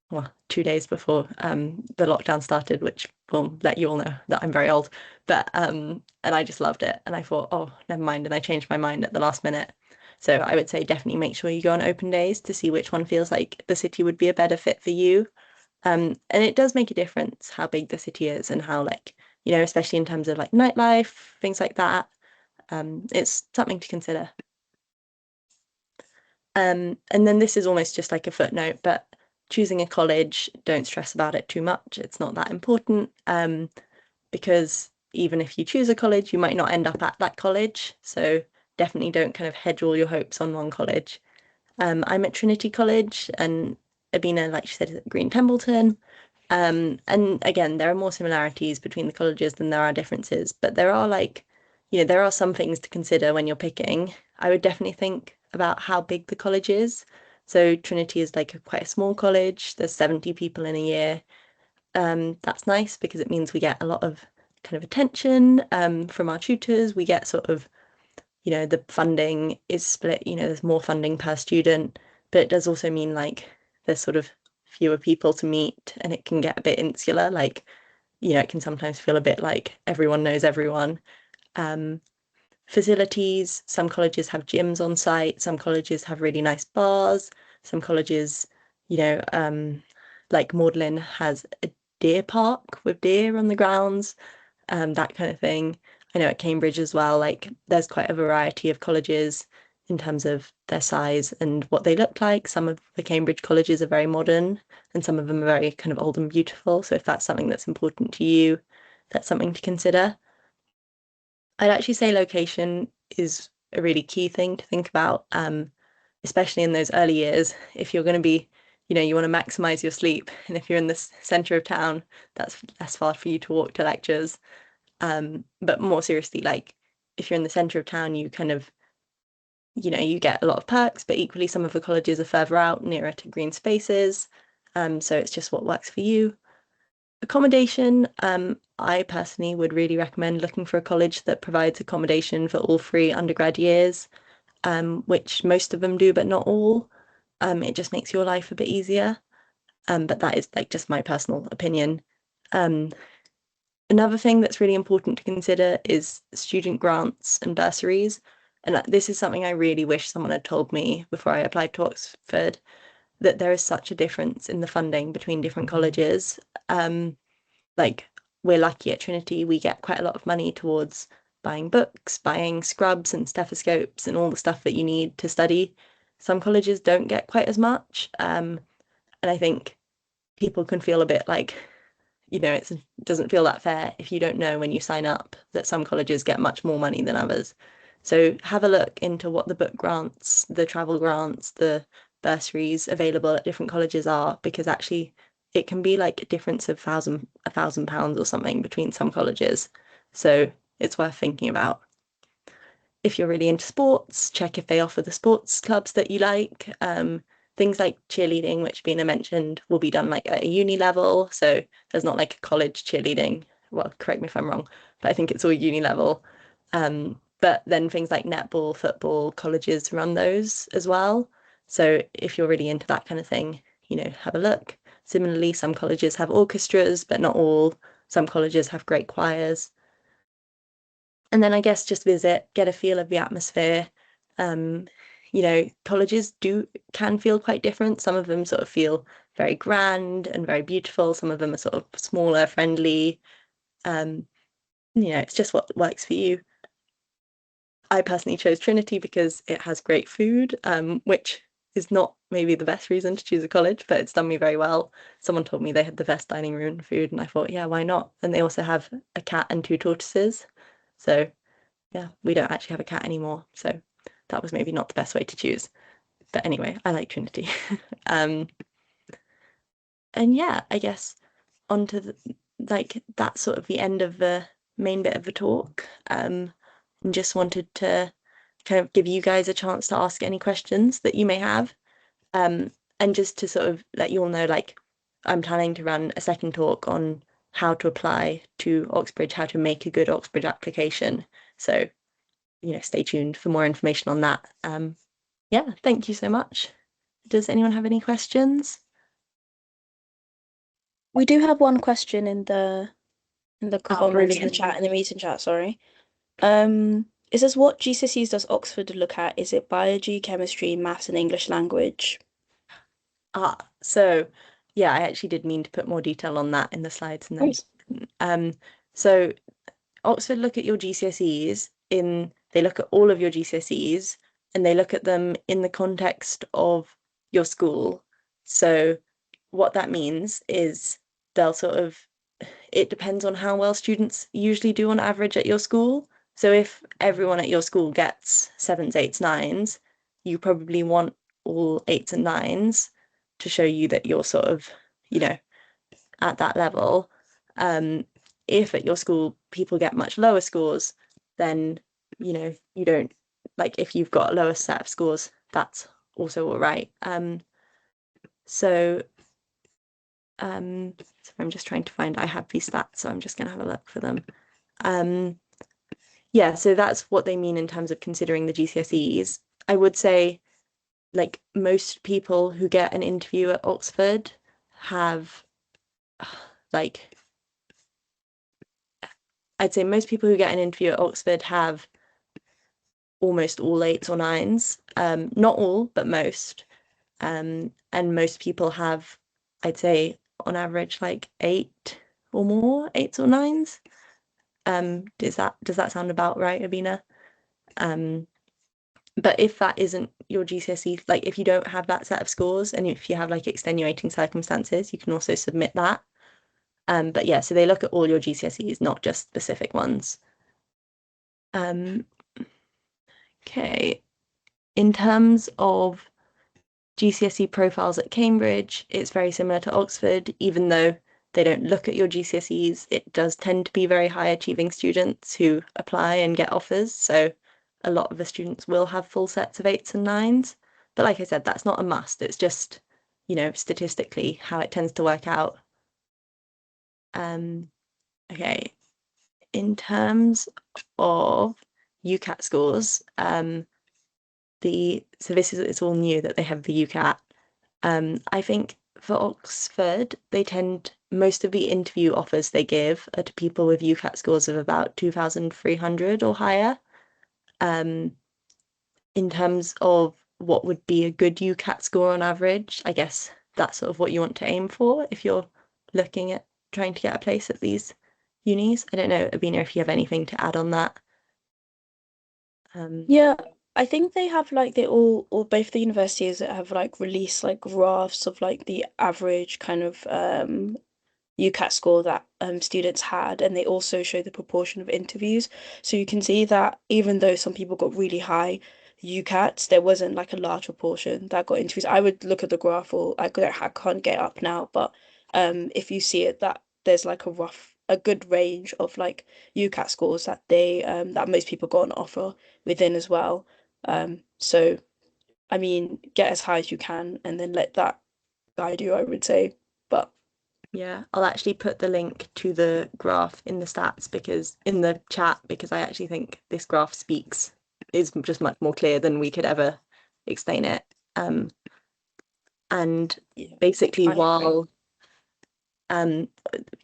well, 2 days before the lockdown started, which will let you all know that I'm very old. But and I just loved it. And I thought, oh, never mind. And I changed my mind at the last minute. So I would say definitely make sure you go on open days to see which one feels like the city would be a better fit for you. And it does make a difference how big the city is and how like, especially in terms of like nightlife, things like that. It's something to consider. And then this is almost just like a footnote, but choosing a college, don't stress about it too much. It's not that important. Because even if you choose a college, you might not end up at that college. So definitely don't kind of hedge all your hopes on one college. I'm at Trinity College and Abina, like she said, is at Green Templeton. And again, there are more similarities between the colleges than there are differences, but there are like, there are some things to consider when you're picking. I would definitely think about how big the college is. So Trinity is like quite a small college. There's 70 people in a year. That's nice because it means we get a lot of kind of attention from our tutors. We get sort of, the funding is split, there's more funding per student, but it does also mean like there's sort of fewer people to meet and it can get a bit insular. Like, it can sometimes feel a bit like everyone knows everyone. Facilities, some colleges have gyms on site, some colleges have really nice bars, some colleges, like Magdalen has a deer park with deer on the grounds, that kind of thing. I know at Cambridge as well, like there's quite a variety of colleges in terms of their size and what they look like. Some of the Cambridge colleges are very modern and some of them are very kind of old and beautiful. So if that's something that's important to you, that's something to consider. I'd actually say location is a really key thing to think about, especially in those early years. If you're going to be, you want to maximize your sleep, and if you're in the center of town, that's less far for you to walk to lectures. But more seriously, like if you're in the center of town, you kind of, you get a lot of perks, but equally some of the colleges are further out, nearer to green spaces. So it's just what works for you. Accommodation, I personally would really recommend looking for a college that provides accommodation for all 3 undergrad years, which most of them do, but not all. It just makes your life a bit easier. But that is like just my personal opinion. Another thing that's really important to consider is student grants and bursaries. And this is something I really wish someone had told me before I applied to Oxford, that there is such a difference in the funding between different colleges. Like we're lucky at Trinity, we get quite a lot of money towards buying books, buying scrubs and stethoscopes and all the stuff that you need to study. Some colleges don't get quite as much. And I think people can feel a bit like, it doesn't feel that fair if you don't know when you sign up that some colleges get much more money than others. So have a look into what the book grants, the travel grants, the bursaries available at different colleges are, because actually it can be like a difference of £1,000 or something between some colleges. So it's worth thinking about. If you're really into sports, check if they offer the sports clubs that you like. Things like cheerleading, which Bina mentioned, will be done like at a uni level. So there's not like a college cheerleading. Well, correct me if I'm wrong, but I think it's all uni level. But then things like netball, football, colleges run those as well. So if you're really into that kind of thing, have a look. Similarly, some colleges have orchestras, but not all. Some colleges have great choirs. And then I guess just visit, get a feel of the atmosphere. Colleges can feel quite different. Some of them sort of feel very grand and very beautiful. Some of them are sort of smaller, friendly. It's just what works for you. I personally chose Trinity because it has great food, which is not maybe the best reason to choose a college, but it's done me very well. Someone told me they had the best dining room food, and I thought, yeah, why not? And they also have a cat and 2 tortoises. So yeah, we don't actually have a cat anymore. So that was maybe not the best way to choose. But anyway, I like Trinity. And yeah, I guess onto that's sort of the end of the main bit of the talk. And just wanted to kind of give you guys a chance to ask any questions that you may have. And just to sort of let you all know, like, I'm planning to run a second talk on how to apply to Oxbridge, how to make a good Oxbridge application. So, stay tuned for more information on that. Yeah, thank you so much. Does anyone have any questions? We do have one question in the comments in the brilliant. chat, in the meeting chat, sorry. It says, what GCSEs does Oxford look at? Is it biology, chemistry, maths, and English language? So yeah, I actually did mean to put more detail on that in the slides and then Nice. So Oxford look at your GCSEs they look at all of your GCSEs and they look at them in the context of your school. So what that means is they'll it depends on how well students usually do on average at your school. So if everyone at your school gets 7s, 8s, 9s, you probably want all 8s and 9s to show you that you're sort of, at that level. If at your school people get much lower scores, then, you don't, like if you've got a lower set of scores, that's also all right. So So I'm just trying to find, I have these stats, so I'm just going to have a look for them. Yeah, so that's what they mean in terms of considering the GCSEs. I would say, like, most people who get an interview at Oxford have, like, I'd say most people who get an interview at Oxford have almost all 8s or 9s. Not all, but most. And most people have, I'd say, on average, like 8 or more, 8s or 9s. Does that sound about right, Abina? But if that isn't your GCSE, like if you don't have that set of scores and if you have like extenuating circumstances, you can also submit that. But yeah, so they look at all your GCSEs, not just specific ones. Okay. In terms of GCSE profiles at Cambridge, it's very similar to Oxford, even though they don't look at your GCSEs. It does tend to be very high achieving students who apply and get offers. So a lot of the students will have full sets of 8s and 9s. But like I said, that's not a must. It's just, statistically how it tends to work out. Okay. In terms of UCAT scores, so it's all new that they have the UCAT. I think for Oxford, most of the interview offers they give are to people with UCAT scores of about 2,300 or higher. In terms of what would be a good UCAT score on average, I guess that's sort of what you want to aim for if you're looking at trying to get a place at these unis. I don't know, Abina, if you have anything to add on that. Yeah, I think they have like they all or both the universities have like released like graphs of like the average kind of UCAT score that students had, and they also show the proportion of interviews. So you can see that even though some people got really high UCATs, there wasn't like a large proportion that got interviews. I would look at the graph, or I can't get it up now, but if you see it, that there's like a good range of like UCAT scores that that most people got an offer within as well. So I mean, get as high as you can, and then let that guide you, I would say. But yeah, I'll actually put the link to the graph in the stats in the chat, because I actually think this graph is just much more clear than we could ever explain it. And yeah, basically, while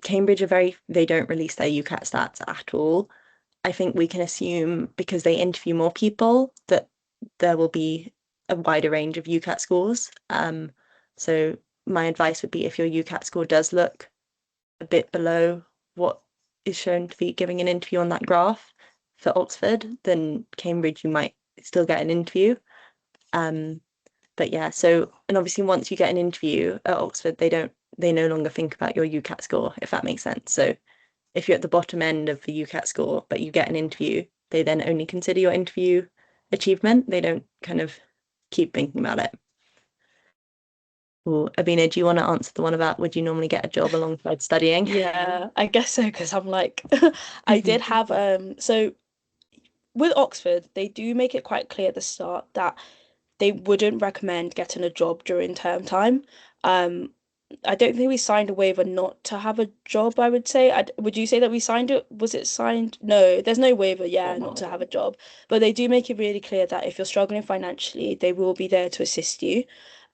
Cambridge they don't release their UCAT stats at all, I think we can assume, because they interview more people, that there will be a wider range of UCAT scores. So my advice would be, if your UCAT score does look a bit below what is shown to be giving an interview on that graph for Oxford, then Cambridge you might still get an interview. But yeah, and obviously once you get an interview at Oxford, they no longer think about your UCAT score, if that makes sense. So if you're at the bottom end of the UCAT score, but you get an interview, they then only consider your interview achievement. They don't kind of keep thinking about it. Ooh, Abina, do you want to answer the one about would you normally get a job alongside studying? yeah, I guess so, because I'm like, I did have so with Oxford, they do make it quite clear at the start that they wouldn't recommend getting a job during term time. Um, I don't think we signed a waiver not to have a job, I would say. Would you say that we signed it? Was it signed? No, there's no waiver, yeah, not to have a job. But they do make it really clear that if you're struggling financially, they will be there to assist you,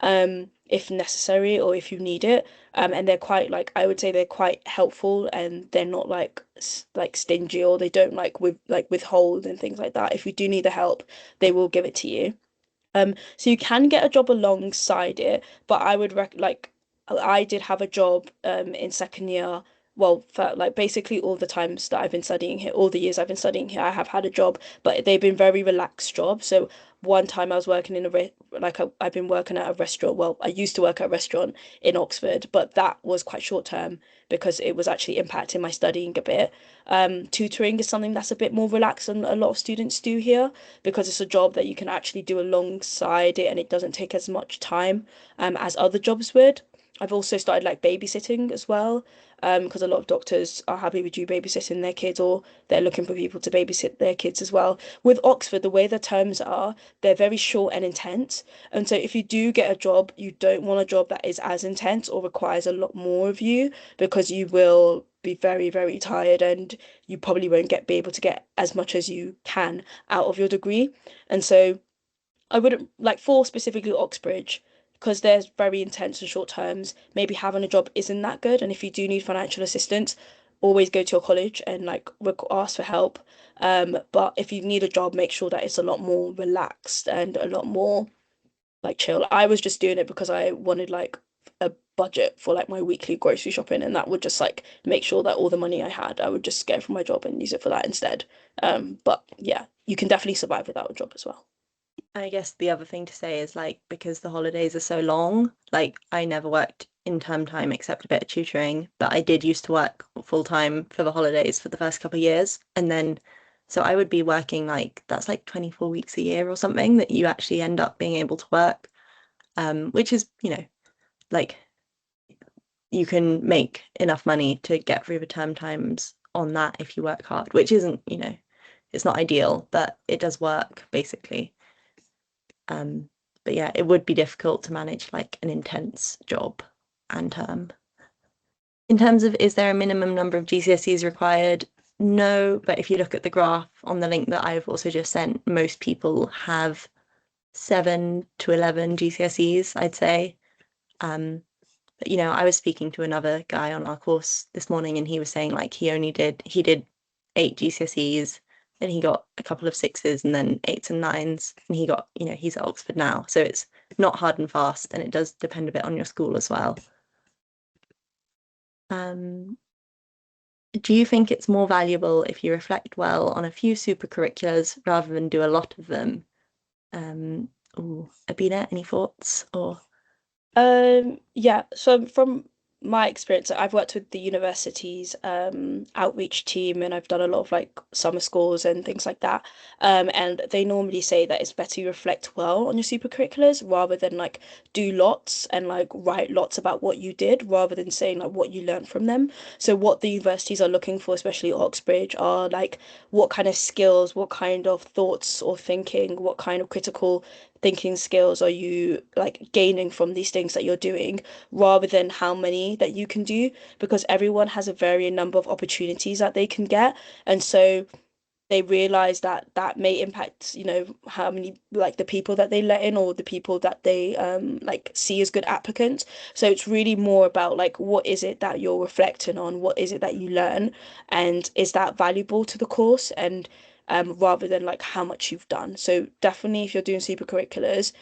if necessary or if you need it. And they're quite like, I would say they're quite helpful, and they're not like stingy, or they don't withhold and things like that. If you do need the help, they will give it to you. So you can get a job alongside it, but I would I did have a job in second year. Well, for like basically all the times that I've been studying here, all the years I've been studying here, I have had a job, but they've been very relaxed jobs. So one time I was working in I've been working at a restaurant. Well, I used to work at a restaurant in Oxford, but that was quite short term because it was actually impacting my studying a bit. Tutoring is something that's a bit more relaxed than a lot of students do here, because it's a job that you can actually do alongside it, and it doesn't take as much time as other jobs would. I've also started like babysitting as well, because a lot of doctors are happy with you babysitting their kids, or they're looking for people to babysit their kids as well. With Oxford, the way the terms are, they're very short and intense. And so if you do get a job, you don't want a job that is as intense or requires a lot more of you, because you will be very, very tired, and you probably won't be able to get as much as you can out of your degree. And so I wouldn't like, for specifically Oxbridge, because there's very intense and short terms, maybe having a job isn't that good. And if you do need financial assistance, always go to your college and like ask for help. But if you need a job, make sure that it's a lot more relaxed and a lot more like chill. I was just doing it because I wanted like a budget for like my weekly grocery shopping, and that would just like make sure that all the money I had, I would just get from my job and use it for that instead. But yeah, you can definitely survive without a job as well. I guess the other thing to say is like, because the holidays are so long, like I never worked in term time except a bit of tutoring, but I did used to work full time for the holidays for the first couple of years. And then, so I would be working like, that's like 24 weeks a year or something that you actually end up being able to work, which is, like you can make enough money to get through the term times on that if you work hard, which isn't, it's not ideal, but it does work basically. But yeah, it would be difficult to manage like an intense job and term. In terms of, is there a minimum number of GCSEs required? No, but if you look at the graph on the link that I've also just sent, most people have 7 to 11 GCSEs, I'd say. But I was speaking to another guy on our course this morning, and he was saying like he did 8 GCSEs, and he got a couple of 6s and then 8s and 9s, and he got, he's at Oxford now, so it's not hard and fast, and it does depend a bit on your school as well. Do you think it's more valuable if you reflect well on a few supercurriculars rather than do a lot of them? Abina, any thoughts? Or Yeah, so from my experience, I've worked with the university's outreach team, and I've done a lot of like summer schools and things like that. And they normally say that it's better you reflect well on your supercurriculars rather than like do lots and like write lots about what you did, rather than saying like what you learned from them. So what the universities are looking for, especially Oxbridge, are like what kind of skills, what kind of thoughts or thinking, what kind of critical thinking skills are you like gaining from these things that you're doing, rather than how many that you can do, because everyone has a varying number of opportunities that they can get. And so they realize that that may impact, how many like the people that they let in, or the people that they like see as good applicants. So it's really more about like, what is it that you're reflecting on, what is it that you learn, and is that valuable to the course, and rather than like how much you've done. So definitely, if you're doing supercurriculars,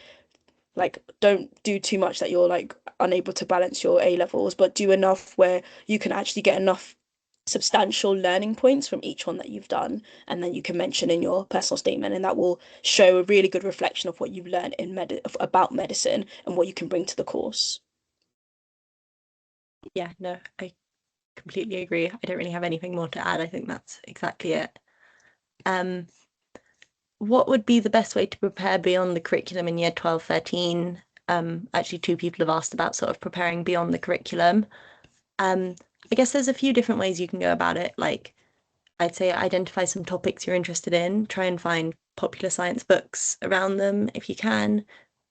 like don't do too much that you're like unable to balance your A levels, but do enough where you can actually get enough substantial learning points from each one that you've done, and then you can mention in your personal statement, and that will show a really good reflection of what you've learned about medicine and what you can bring to the course. yeah, no, I completely agree. I don't really have anything more to add. I think that's exactly it. What would be the best way to prepare beyond the curriculum in year 12, 13? Actually, 2 people have asked about sort of preparing beyond the curriculum. I guess there's a few different ways you can go about it. Like, I'd say identify some topics you're interested in, try and find popular science books around them if you can.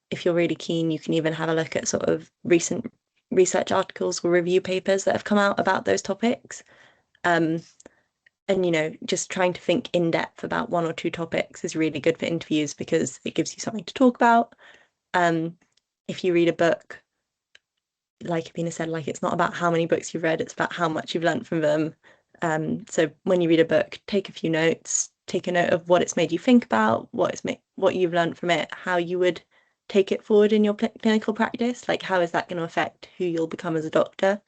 If you're really keen, you can even have a look at sort of recent research articles or review papers that have come out about those topics. And just trying to think in depth about 1 or 2 topics is really good for interviews, because it gives you something to talk about. If you read a book, like Abina said, like it's not about how many books you've read, it's about how much you've learned from them. So when you read a book, take a few notes, take a note of what it's made you think about, what you've learned from it, how you would take it forward in your clinical practice, like how is that going to affect who you'll become as a doctor.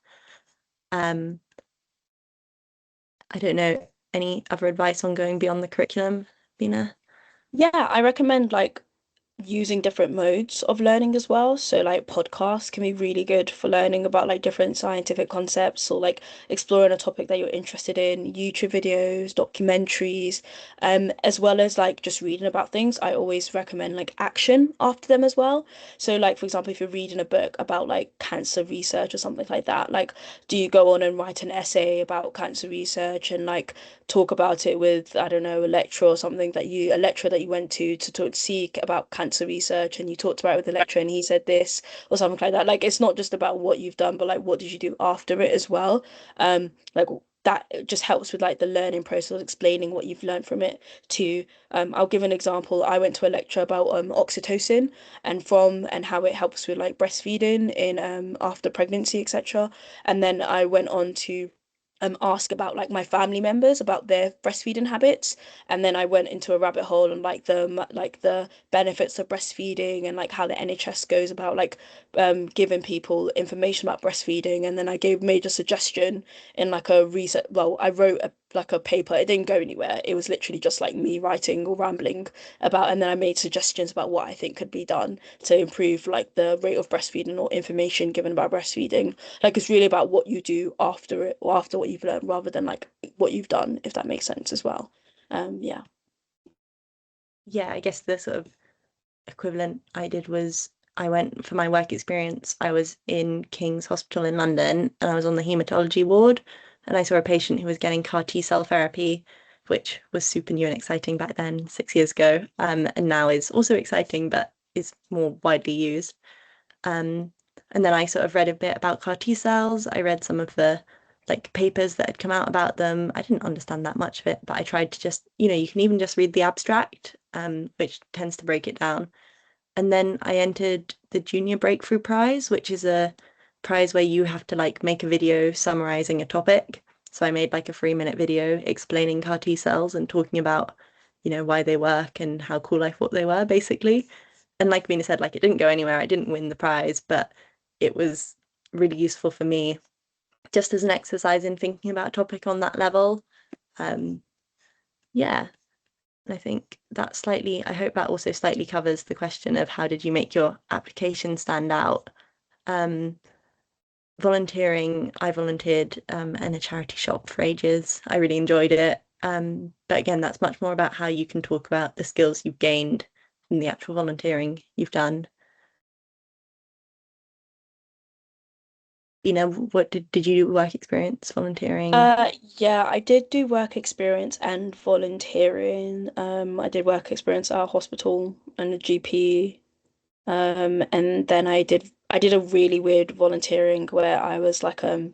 I don't know, any other advice on going beyond the curriculum, Bina? Yeah, I recommend like using different modes of learning as well. So like podcasts can be really good for learning about like different scientific concepts or like exploring a topic that you're interested in, YouTube videos, documentaries, as well as like just reading about things. I always recommend like action after them as well. So like for example, if you're reading a book about like cancer research or something like that, like do you go on and write an essay about cancer research and like talk about it with, I don't know, a lecturer or something a lecturer that you went to talk seek about cancer research and you talked about it with the lecturer and he said this or something like that. Like it's not just about what you've done, but like what did you do after it as well. Like that just helps with like the learning process, explaining what you've learned from it to I'll give an example. I went to a lecture about oxytocin and how it helps with like breastfeeding in after pregnancy, etc. And then I went on to ask about like my family members about their breastfeeding habits, and then I went into a rabbit hole on like the benefits of breastfeeding and like how the NHS goes about like giving people information about breastfeeding, and then I gave made a suggestion in like a research. Well, I wrote like a paper. It didn't go anywhere. It was literally just like me writing or rambling about, and then I made suggestions about what I think could be done to improve like the rate of breastfeeding or information given about breastfeeding. Like it's really about what you do after it or after what you've learned rather than like what you've done, if that makes sense as well. Yeah. Yeah, I guess the sort of equivalent I did was I went for my work experience. I was in King's Hospital in London and I was on the hematology ward and I saw a patient who was getting CAR T cell therapy, which was super new and exciting back then, 6 years ago, and now is also exciting but is more widely used. And then I sort of read a bit about CAR T cells. I read some of the like papers that had come out about them. I didn't understand that much of it, but I tried to just, you can even just read the abstract, which tends to break it down. And then I entered the Junior Breakthrough Prize, which is a prize where you have to like make a video summarizing a topic. So I made like a 3-minute video explaining CAR T cells and talking about, why they work and how cool I thought they were, basically. And like Mina said, like it didn't go anywhere. I didn't win the prize, but it was really useful for me just as an exercise in thinking about a topic on that level. Yeah. I think I hope that also slightly covers the question of how did you make your application stand out? Um, Volunteering, I volunteered in a charity shop for ages. I really enjoyed it. But again, that's much more about how you can talk about the skills you've gained from the actual volunteering you've done. What did you do work experience volunteering? Yeah, I did do work experience and volunteering. I did work experience at a hospital and a GP. And then I did a really weird volunteering where I was like a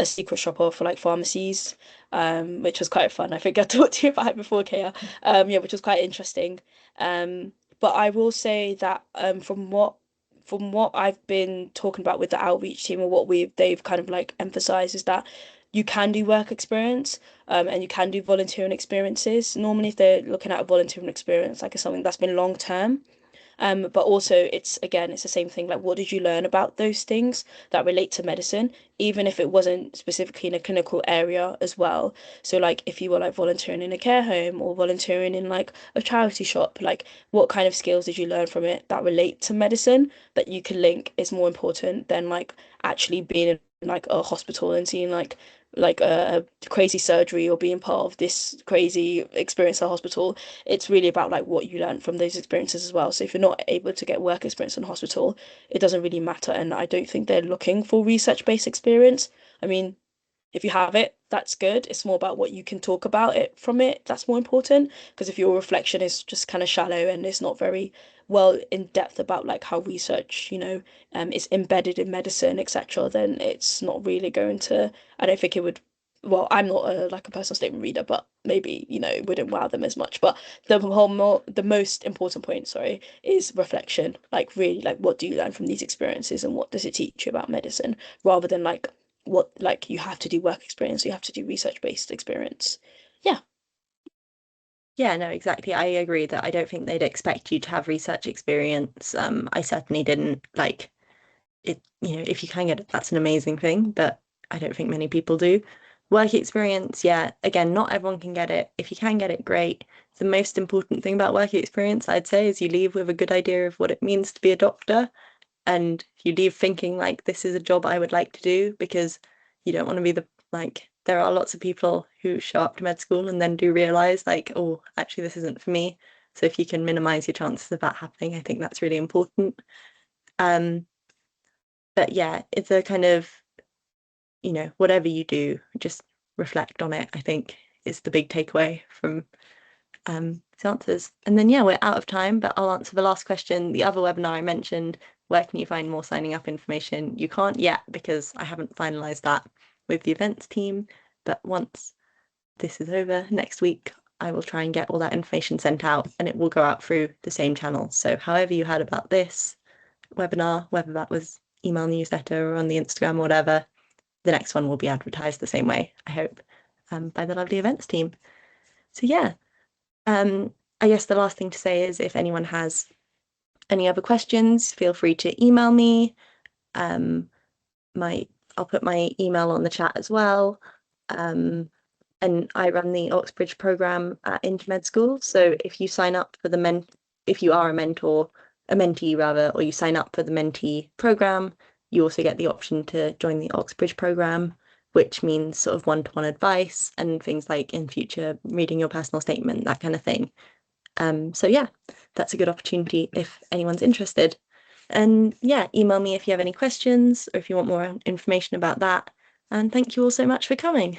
secret shopper for like pharmacies, which was quite fun. I think I talked to you about it before, Kaya. Yeah, which was quite interesting. But I will say that from what I've been talking about with the outreach team or what they've kind of like emphasized is that you can do work experience, and you can do volunteering experiences. Normally, if they're looking at a volunteering experience, like it's something that's been long term. But also it's the same thing. Like, what did you learn about those things that relate to medicine, even if it wasn't specifically in a clinical area as well? So, like, if you were like volunteering in a care home or volunteering in like a charity shop, like, what kind of skills did you learn from it that relate to medicine that you can link is more important than like actually being in like a hospital and seeing like a crazy surgery or being part of this crazy experience at a hospital. It's really about like what you learn from those experiences as well. So if you're not able to get work experience in hospital, it doesn't really matter. And I don't think they're looking for research-based experience. I mean, if you have it, that's good. It's more about what you can talk about it from it. That's more important. Because if your reflection is just kind of shallow and it's not very well in depth about like how research, is embedded in medicine, etc., then it's not really going to, I don't think it would, well, I'm not like a personal statement reader, but maybe, it wouldn't wow them as much. But the most important point, sorry, is reflection. Like really, like what do you learn from these experiences and what does it teach you about medicine, rather than like what like you have to do work experience, you have to do research-based experience. Yeah. Yeah, no, exactly. I agree that I don't think they'd expect you to have research experience. I certainly didn't if you can get it, that's an amazing thing, but I don't think many people do. Work experience, yeah, again, not everyone can get it. If you can get it, great. The most important thing about work experience, I'd say, is you leave with a good idea of what it means to be a doctor. And you leave thinking like this is a job I would like to do, because you don't want to be there are lots of people who show up to med school and then do realize like, oh, actually this isn't for me. So if you can minimize your chances of that happening, I think that's really important. But yeah, it's a kind of, whatever you do, just reflect on it, I think is the big takeaway from these answers. And then, yeah, we're out of time, but I'll answer the last question. The other webinar I mentioned, where can you find more signing up information? You can't yet because I haven't finalized that with the events team. But once this is over next week, I will try and get all that information sent out, and it will go out through the same channel. So however you heard about this webinar, whether that was email newsletter or on the Instagram or whatever, the next one will be advertised the same way, I hope, by the lovely events team. So yeah, I guess the last thing to say is if anyone has any other questions, feel free to email me. I'll put my email on the chat as well. And I run the Oxbridge program at Intermed School. So if you sign up for if you are a mentee rather, or you sign up for the mentee program, you also get the option to join the Oxbridge program, which means sort of one-to-one advice and things like in future reading your personal statement, that kind of thing. So yeah, that's a good opportunity if anyone's interested. And yeah, email me if you have any questions or if you want more information about that. And thank you all so much for coming.